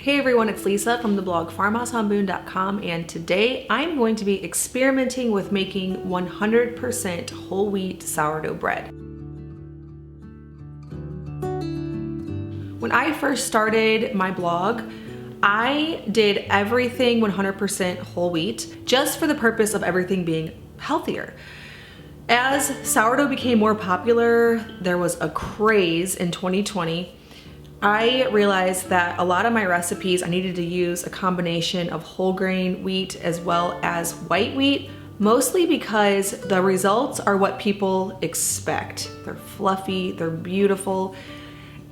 Hey everyone, it's Lisa from the blog farmhouseonboone.com, and today I'm going to be experimenting with making 100% whole wheat sourdough bread. When I first started my blog, I did everything 100% whole wheat just for the purpose of everything being healthier. As sourdough became more popular, there was a craze in 2020. I realized that a lot of my recipes, I needed to use a combination of whole grain wheat as well as white wheat, mostly because the results are what people expect. They're fluffy, they're beautiful,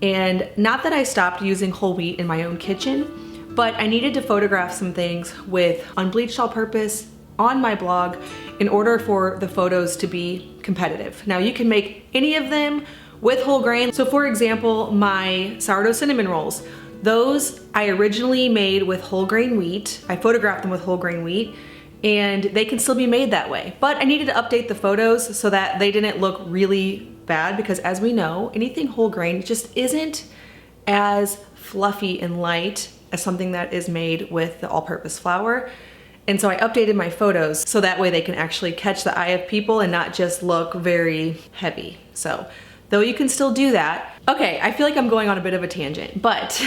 and not that I stopped using whole wheat in my own kitchen, but I needed to photograph some things with unbleached all-purpose on my blog in order for the photos to be competitive. Now you can make any of them with whole grain. So for example, my sourdough cinnamon rolls, those I originally made with whole grain wheat. I photographed them with whole grain wheat, and they can still be made that way. But I needed to update the photos so that they didn't look really bad, because as we know, anything whole grain just isn't as fluffy and light as something that is made with the all-purpose flour. And so I updated my photos so that way they can actually catch the eye of people and not just look very heavy. So, though you can still do that. Okay, I feel like I'm going on a bit of a tangent, but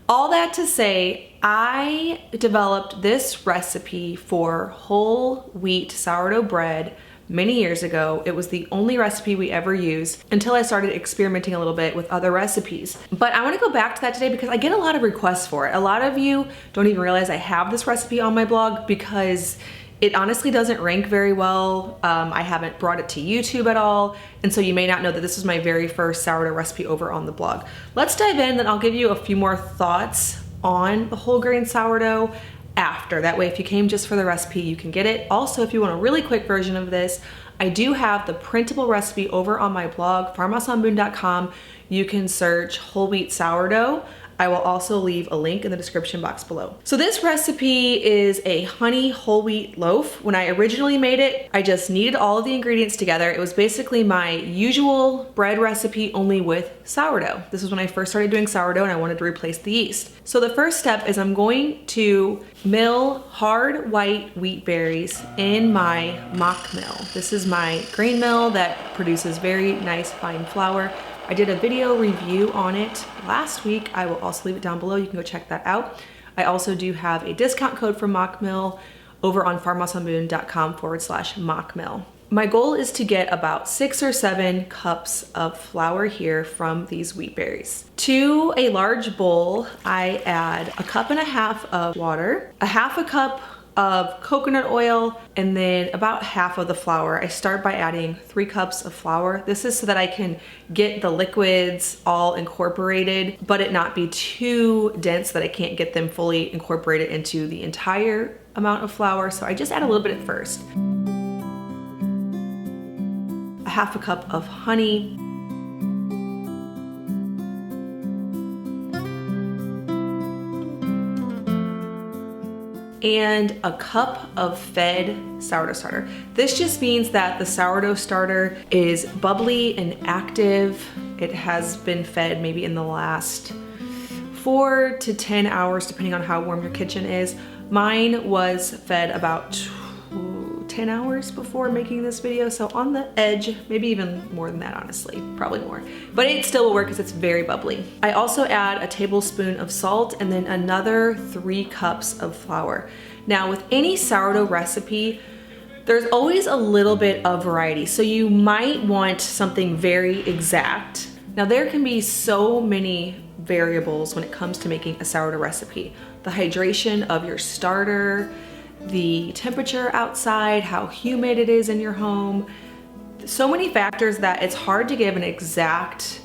all that to say, I developed this recipe for whole wheat sourdough bread many years ago. It was the only recipe we ever used until I started experimenting a little bit with other recipes. But I want to go back to that today because I get a lot of requests for it. A lot of you don't even realize I have this recipe on my blog because it honestly doesn't rank very well. I haven't brought it to YouTube at all, and so you may not know that this is my very first sourdough recipe over on the blog. Let's dive in, then I'll give you a few more thoughts on the whole grain sourdough after. That way, if you came just for the recipe, you can get it. Also, if you want a really quick version of this, I do have the printable recipe over on my blog, farmhouseonboone.com. You can search whole wheat sourdough. I will also leave a link in the description box below. So this recipe is a honey whole wheat loaf. When I originally made it, I just kneaded all of the ingredients together. It was basically my usual bread recipe, only with sourdough. This is when I first started doing sourdough and I wanted to replace the yeast. So the first step is I'm going to mill hard white wheat berries in my mock mill. This is my grain mill that produces very nice fine flour. I did a video review on it last week. I will also leave it down below. You can go check that out. I also do have a discount code for mock mill over on farmhouseonboone.com/mock mill. My goal is to get about 6 or 7 cups of flour here from these wheat berries. To a large bowl, I add 1.5 cups of water, 1/2 cup of coconut oil, and then about half of the flour. I start by adding 3 cups of flour. This is so that I can get the liquids all incorporated, but it not be too dense that I can't get them fully incorporated into the entire amount of flour. So I just add a little bit at first. 1/2 cup of honey. And 1 cup of fed sourdough starter. This just means that the sourdough starter is bubbly and active. It has been fed maybe in the last 4 to 10 hours, depending on how warm your kitchen is. Mine was fed about 10 hours before making this video, so on the edge, maybe even more than that, honestly, probably more. But it still will work because it's very bubbly. I also add a tablespoon of salt and then another 3 cups of flour. Now with any sourdough recipe, there's always a little bit of variety, so you might want something very exact. Now there can be so many variables when it comes to making a sourdough recipe. The hydration of your starter, the temperature outside, how humid it is in your home. So many factors that it's hard to give an exact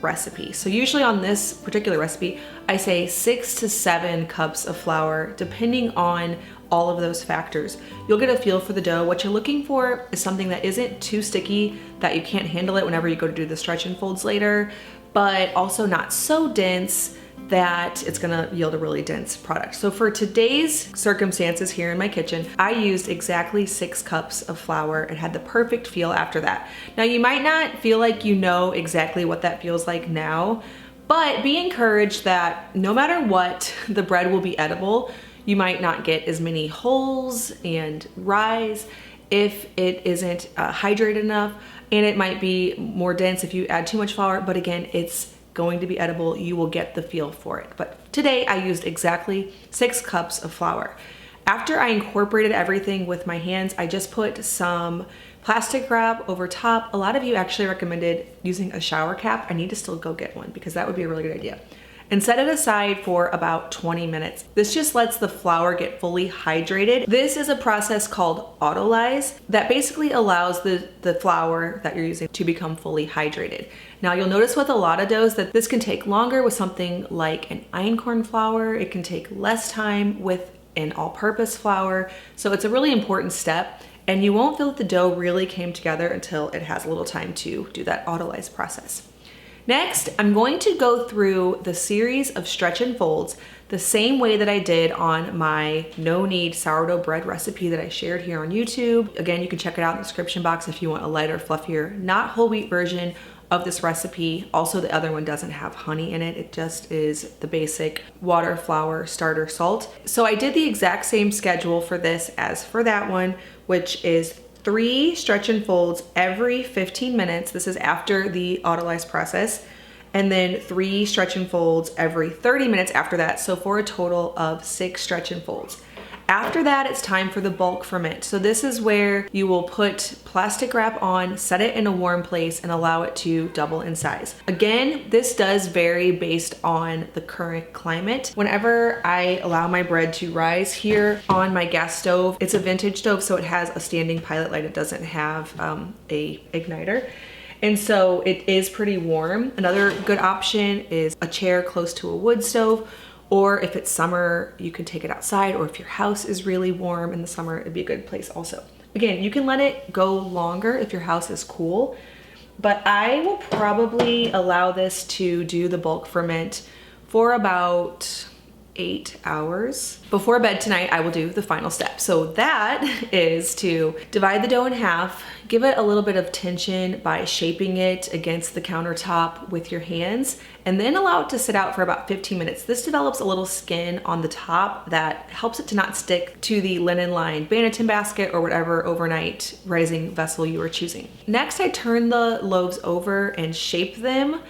recipe. So usually on this particular recipe, I say 6 to 7 cups of flour, depending on all of those factors. You'll get a feel for the dough. What you're looking for is something that isn't too sticky, that you can't handle it whenever you go to do the stretch and folds later, but also not so dense that it's gonna yield a really dense product. So for today's circumstances here in my kitchen, I used exactly 6 cups of flour. It had the perfect feel after that. Now you might not feel like you know exactly what that feels like now, But be encouraged that no matter what, the bread will be edible. You might not get as many holes and rise if it isn't hydrated enough, and it might be more dense if you add too much flour, but again, it's going to be edible. You will get the feel for it. But today I used exactly 6 cups of flour. After I incorporated everything with my hands, I just put some plastic wrap over top. A lot of you actually recommended using a shower cap. I need to still go get one because that would be a really good idea. And set it aside for about 20 minutes. This just lets the flour get fully hydrated. This is a process called Autolyze that basically allows the flour that you're using to become fully hydrated. Now you'll notice with a lot of doughs that this can take longer with something like an einkorn flour. It can take less time with an all-purpose flour. So it's a really important step, and you won't feel that the dough really came together until it has a little time to do that Autolyze process. Next, I'm going to go through the series of stretch and folds the same way that I did on my no-knead sourdough bread recipe that I shared here on YouTube. Again, you can check it out in the description box if you want a lighter, fluffier, not whole wheat version of this recipe. Also, the other one doesn't have honey in it. It just is the basic water, flour, starter, salt. So I did the exact same schedule for this as for that one, which is 3 stretch and folds every 15 minutes. This is after the Autolyze process. And then 3 stretch and folds every 30 minutes after that. So for a total of 6 stretch and folds. After that, it's time for the bulk ferment. So this is where you will put plastic wrap on, set it in a warm place, and allow it to double in size. Again, this does vary based on the current climate. Whenever I allow my bread to rise here on my gas stove, it's a vintage stove, so it has a standing pilot light. It doesn't have a igniter. And so it is pretty warm. Another good option is a chair close to a wood stove. Or if it's summer, you can take it outside, or if your house is really warm in the summer, it'd be a good place also. Again, you can let it go longer if your house is cool, but I will probably allow this to do the bulk ferment for about 8 hours. Before bed tonight, I will do the final step. So that is to divide the dough in half, give it a little bit of tension by shaping it against the countertop with your hands, and then allow it to sit out for about 15 minutes. This develops a little skin on the top that helps it to not stick to the linen-lined Banneton basket or whatever overnight rising vessel you are choosing. Next, I turn the loaves over and shape them.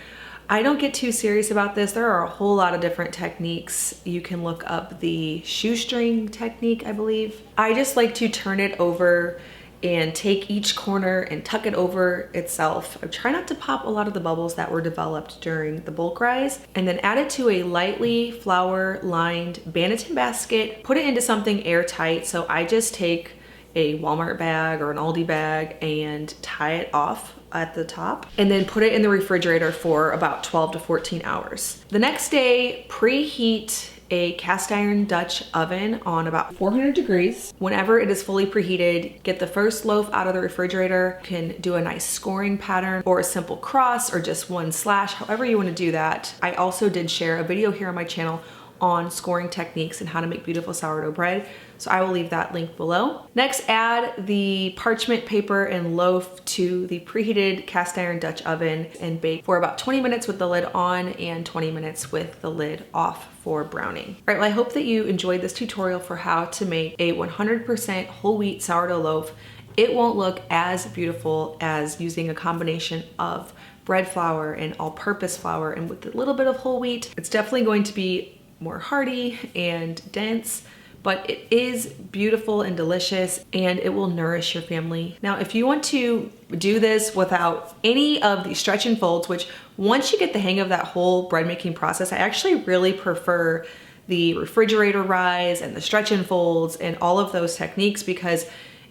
I don't get too serious about this. There are a whole lot of different techniques. You can look up the shoestring technique, I believe. I just like to turn it over and take each corner and tuck it over itself. I try not to pop a lot of the bubbles that were developed during the bulk rise, and then add it to a lightly flour lined Banneton basket, put it into something airtight. So I just take a Walmart bag or an Aldi bag and tie it off at the top, and then put it in the refrigerator for about 12 to 14 hours. The next day, preheat a cast iron Dutch oven on about 400 degrees. Whenever it is fully preheated, get the first loaf out of the refrigerator. You can do a nice scoring pattern or a simple cross or just one slash, however you want to do that. I also did share a video here on my channel on scoring techniques and how to make beautiful sourdough bread, so I will leave that link below. Next, add the parchment paper and loaf to the preheated cast iron Dutch oven and bake for about 20 minutes with the lid on and 20 minutes with the lid off for browning. All right, well, I hope that you enjoyed this tutorial for how to make a 100% whole wheat sourdough loaf. It won't look as beautiful as using a combination of bread flour and all-purpose flour, and with a little bit of whole wheat, it's definitely going to be more hearty and dense, but it is beautiful and delicious, and it will nourish your family. Now, if you want to do this without any of the stretch and folds, which once you get the hang of that whole bread making process, I actually really prefer the refrigerator rise and the stretch and folds and all of those techniques, because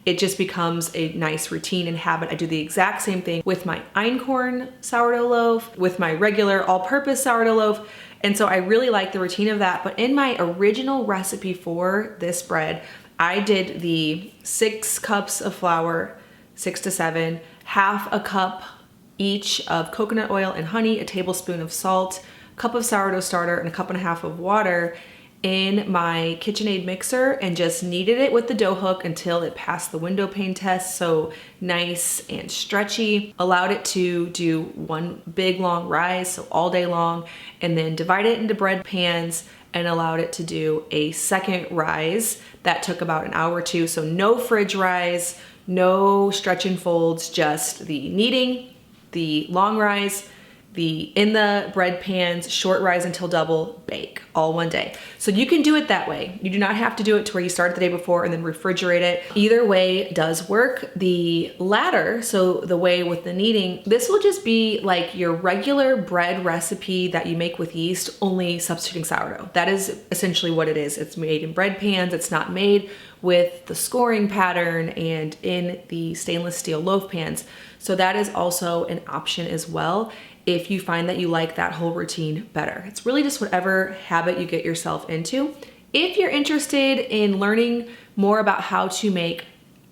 it just becomes a nice routine and habit. I do the exact same thing with my einkorn sourdough loaf, with my regular all-purpose sourdough loaf. And so I really like the routine of that. But in my original recipe for this bread, I did the 6 cups of flour, 6 to 7, half a cup each of coconut oil and honey, a tablespoon of salt, a cup of sourdough starter, and a cup and a half of water. in my KitchenAid mixer and just kneaded it with the dough hook until it passed the window pane test, so nice and stretchy. Allowed it to do one big long rise, so all day long, and then divided it into bread pans and allowed it to do a second rise that took about an hour or two. So no fridge rise, no stretch and folds, just the kneading, the long rise, the in the bread pans, short rise until double, bake, all one day. So you can do it that way. You do not have to do it to where you start the day before and then refrigerate it. Either way does work. The latter, so the way with the kneading, this will just be like your regular bread recipe that you make with yeast, only substituting sourdough. That is essentially what it is. It's made in bread pans. It's not made with the scoring pattern and in the stainless steel loaf pans. So that is also an option as well if you find that you like that whole routine better. It's really just whatever habit you get yourself into. If you're interested in learning more about how to make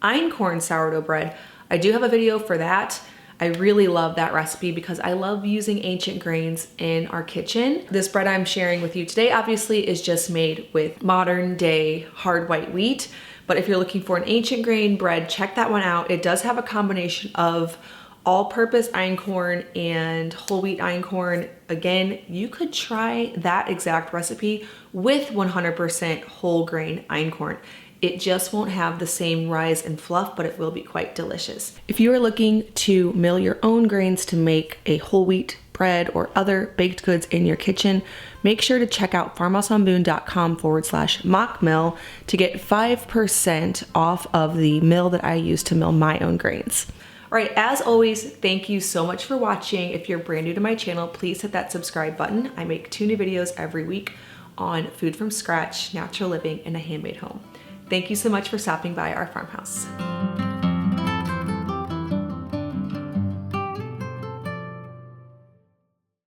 einkorn sourdough bread, I do have a video for that. I really love that recipe because I love using ancient grains in our kitchen. This bread I'm sharing with you today obviously is just made with modern day hard white wheat, but if you're looking for an ancient grain bread, check that one out. It does have a combination of all-purpose einkorn and whole wheat einkorn. Again, you could try that exact recipe with 100% whole grain einkorn. It just won't have the same rise and fluff, but it will be quite delicious. If you are looking to mill your own grains to make a whole wheat bread or other baked goods in your kitchen, make sure to check out farmhouseonboone.com/mockmill to get 5% off of the mill that I use to mill my own grains. All right, as always, thank you so much for watching. If you're brand new to my channel, please hit that subscribe button. I make 2 new videos every week on food from scratch, natural living, and a handmade home. Thank you so much for stopping by our farmhouse.